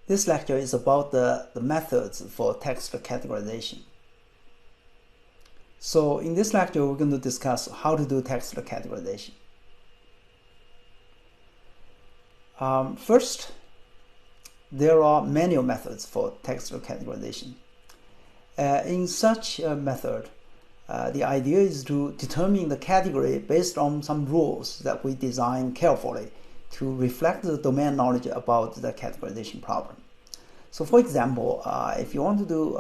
This lecture is about the methods for text categorization. So in this lecture, we're going to discuss how to do text categorization. First, there are manual methods for text categorization. In such a method, the idea is to determine the category based on some rules that we design carefully to reflect the domain knowledge about the categorization problem. So for example, if you want to do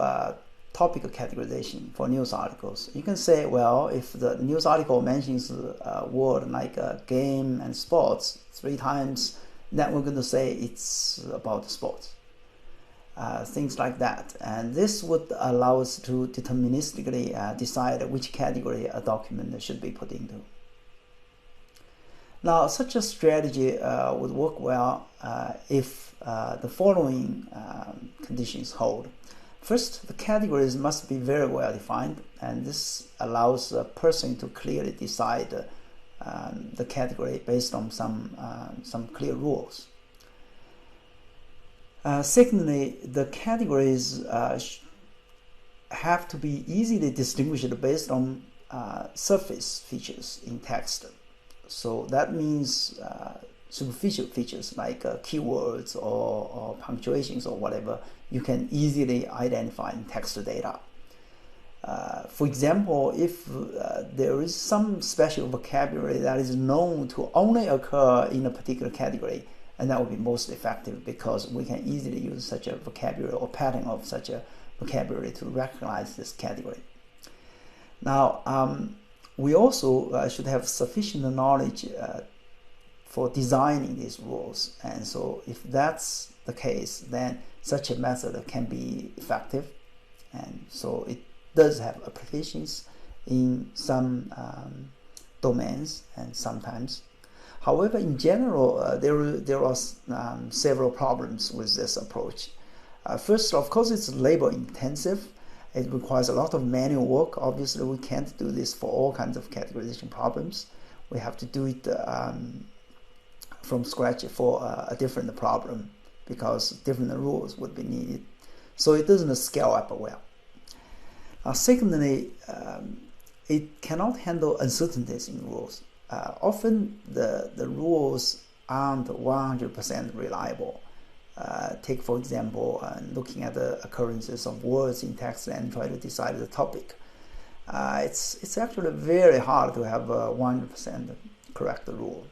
topic categorization for news articles, you can say, well, if the news article mentions a word like game and sports 3 times, then we're going to say it's about sports. Things like that. And this would allow us to deterministically decide which category a document should be put into. Now, such a strategy would work well if the following conditions hold. First, the categories must be very well defined, and this allows a person to clearly decide the category based on some clear rules. Secondly, the categories have to be easily distinguished based on surface features in text. So that means superficial features like keywords or punctuations or whatever you can easily identify in text data. For example, if there is some special vocabulary that is known to only occur in a particular category, and that would be most effective because we can easily use such a vocabulary or pattern of such a vocabulary to recognize this category. Now, we also should have sufficient knowledge for designing these rules, and so if that's the case, then such a method can be effective, and so it does have applications in some domains and sometimes. However, in general, there are several problems with this approach. First, of course, it's labor intensive. It requires a lot of manual work. Obviously, we can't do this for all kinds of categorization problems. We have to do it from scratch for a different problem because different rules would be needed. So it doesn't scale up well. Secondly, it cannot handle uncertainties in rules. Often the rules aren't 100% reliable. Take, for example, looking at the occurrences of words in text and try to decide the topic. It's actually very hard to have a 100% correct rule.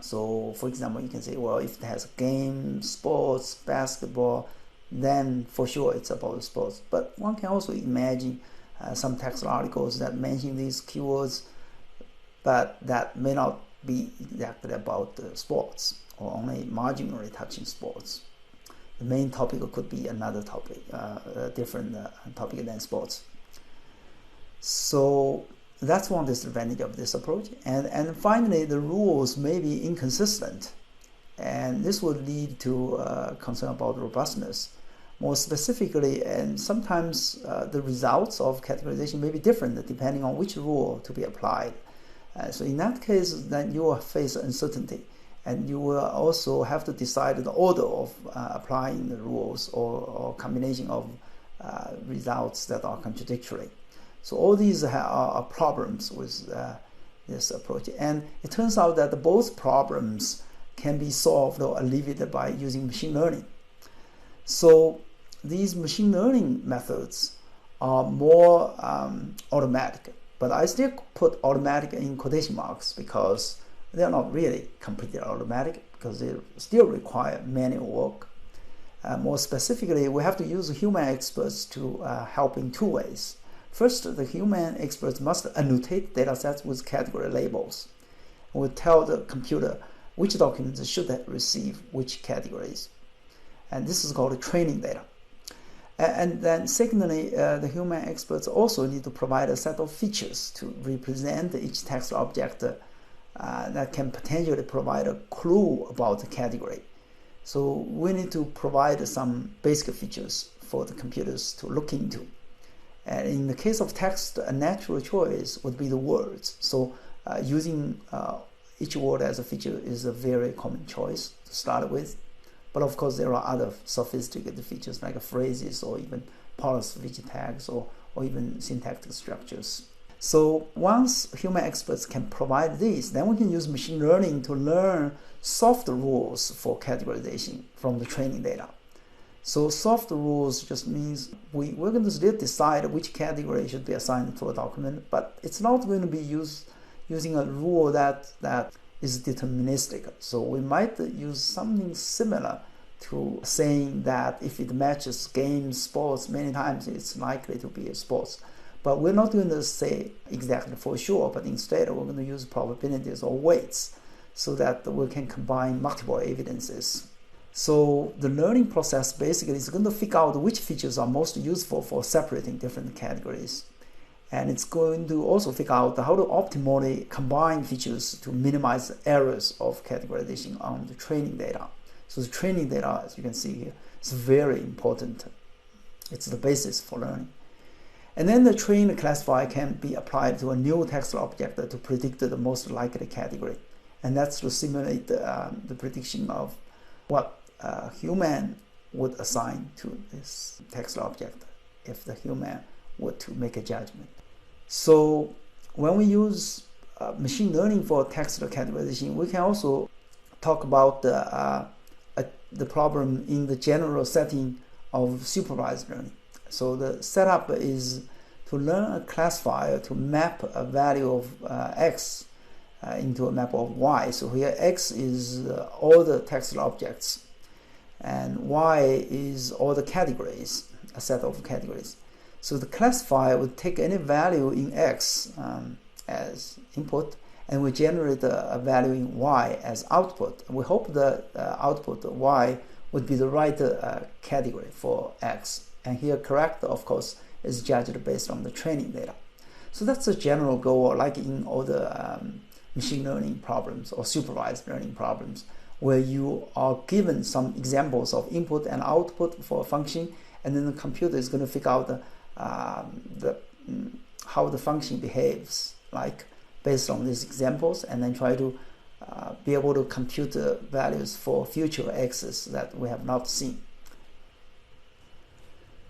So, for example, you can say, well, if it has game, sports, basketball, then for sure it's about sports. But one can also imagine some text articles that mention these keywords, but that may not be exactly about sports or only marginally touching sports. The main topic could be another topic, a different topic than sports. So that's one disadvantage of this approach. And finally, the rules may be inconsistent, and this would lead to concern about robustness. More specifically, and sometimes the results of categorization may be different depending on which rule to be applied. So in that case, then you will face uncertainty, and you will also have to decide the order of applying the rules or combination of results that are contradictory. So all these are problems with this approach, and it turns out that both problems can be solved or alleviated by using machine learning. So these machine learning methods are more automatic, but I still put automatic in quotation marks because they're not really completely automatic because they still require manual work. More specifically, we have to use human experts to help in 2 ways. First, the human experts must annotate datasets with category labels. We tell the computer which documents should receive which categories. And this is called training data. And then secondly, the human experts also need to provide a set of features to represent each text object that can potentially provide a clue about the category. So we need to provide some basic features for the computers to look into. And in the case of text, a natural choice would be the words. So using each word as a feature is a very common choice to start with. But of course, there are other sophisticated features like phrases or even parse-speech tags or even syntactic structures. So once human experts can provide this, then we can use machine learning to learn soft rules for categorization from the training data. So soft rules just means we're going to still decide which category should be assigned to a document, but it's not going to be using a rule that is deterministic. So we might use something similar to saying that if it matches games, sports many times, it's likely to be a sports. But we're not going to say exactly for sure, but instead we're going to use probabilities or weights so that we can combine multiple evidences. So the learning process basically is going to figure out which features are most useful for separating different categories. And it's going to also figure out how to optimally combine features to minimize errors of categorization on the training data. So the training data, as you can see here, is very important. It's the basis for learning. And then the trained classifier can be applied to a new text object to predict the most likely category. And that's to simulate the prediction of what a human would assign to this text object if the human were to make a judgment. So when we use machine learning for text categorization, we can also talk about the problem in the general setting of supervised learning. So the setup is to learn a classifier to map a value of x into a map of y. So here x is all the text objects and y is all the categories, a set of categories. So the classifier would take any value in x as input and we generate a value in y as output. We hope the output y would be the right category for x. And here correct, of course, is judged based on the training data. So that's a general goal, like in all the machine learning problems or supervised learning problems, where you are given some examples of input and output for a function, and then the computer is going to figure out how the function behaves, like based on these examples, and then try to be able to compute the values for future x's that we have not seen.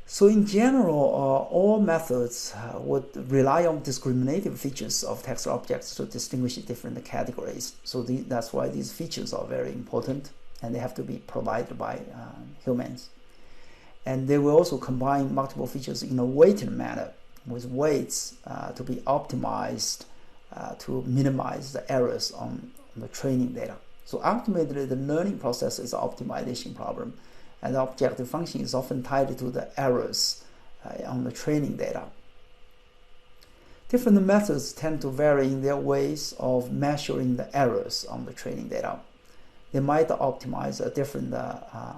So in general, all methods would rely on discriminative features of text objects to distinguish different categories. So that's why these features are very important, and they have to be provided by humans. And they will also combine multiple features in a weighted manner with weights to be optimized to minimize the errors on the training data. So ultimately, the learning process is an optimization problem, and the objective function is often tied to the errors on the training data. Different methods tend to vary in their ways of measuring the errors on the training data. They might optimize a different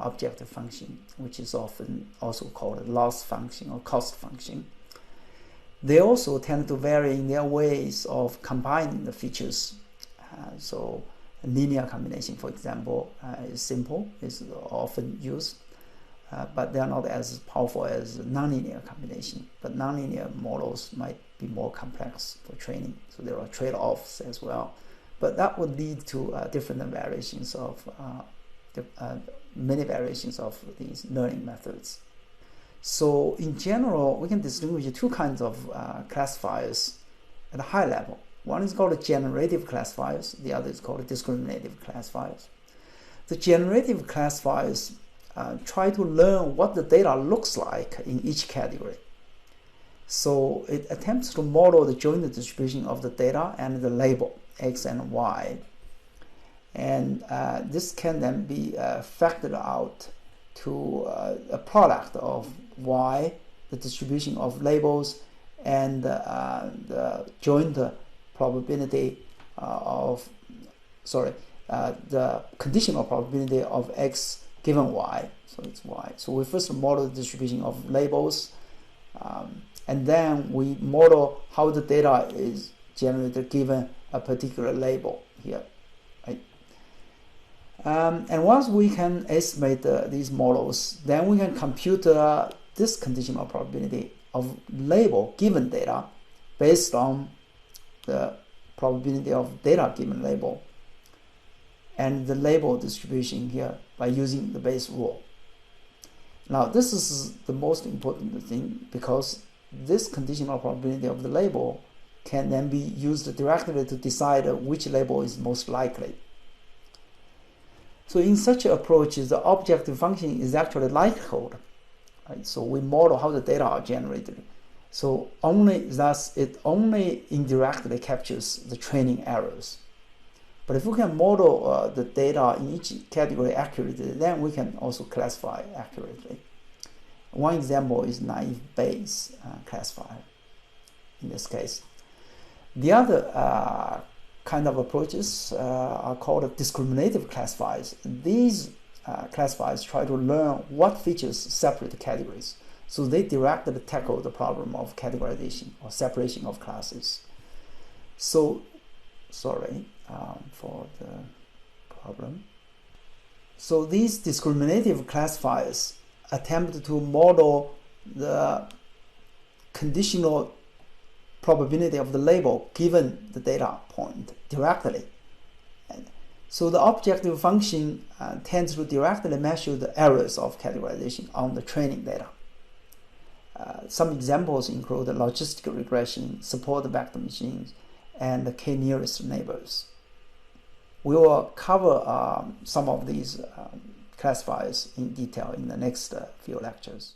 objective function, which is often also called a loss function or cost function. They also tend to vary in their ways of combining the features. So a linear combination, for example, is simple, is often used, but they are not as powerful as nonlinear combination. But nonlinear models might be more complex for training, so there are trade-offs as well. But that would lead to different variations of many variations of these learning methods. So in general, we can distinguish two kinds of classifiers at a high level. One is called generative classifiers, the other is called discriminative classifiers. The generative classifiers try to learn what the data looks like in each category. So it attempts to model the joint distribution of the data and the label, X and Y. And this can then be factored out to a product of Y, the distribution of labels, and the joint probability the conditional probability of X given Y. So it's Y. So we first model the distribution of labels, and then we model how the data is generated given a particular label here. Right? And once we can estimate these models, then we can compute this conditional probability of label given data based on the probability of data given label. and the label distribution here by using the Bayes rule. Now this is the most important thing, because this conditional probability of the label can then be used directly to decide which label is most likely. So in such an approach, the objective function is actually likelihood. Right? So we model how the data are generated. So it only indirectly captures the training errors. But if we can model the data in each category accurately, then we can also classify accurately. One example is naive Bayes classifier in this case. The other kind of approaches are called discriminative classifiers. These classifiers try to learn what features separate categories. So they directly tackle the problem of categorization or separation of classes. So, sorry for the problem. So these discriminative classifiers attempt to model the conditional probability of the label given the data point directly. And so the objective function tends to directly measure the errors of categorization on the training data. Some examples include logistic regression, support vector machines, and the k-nearest neighbors. We will cover some of these classifiers in detail in the next few lectures.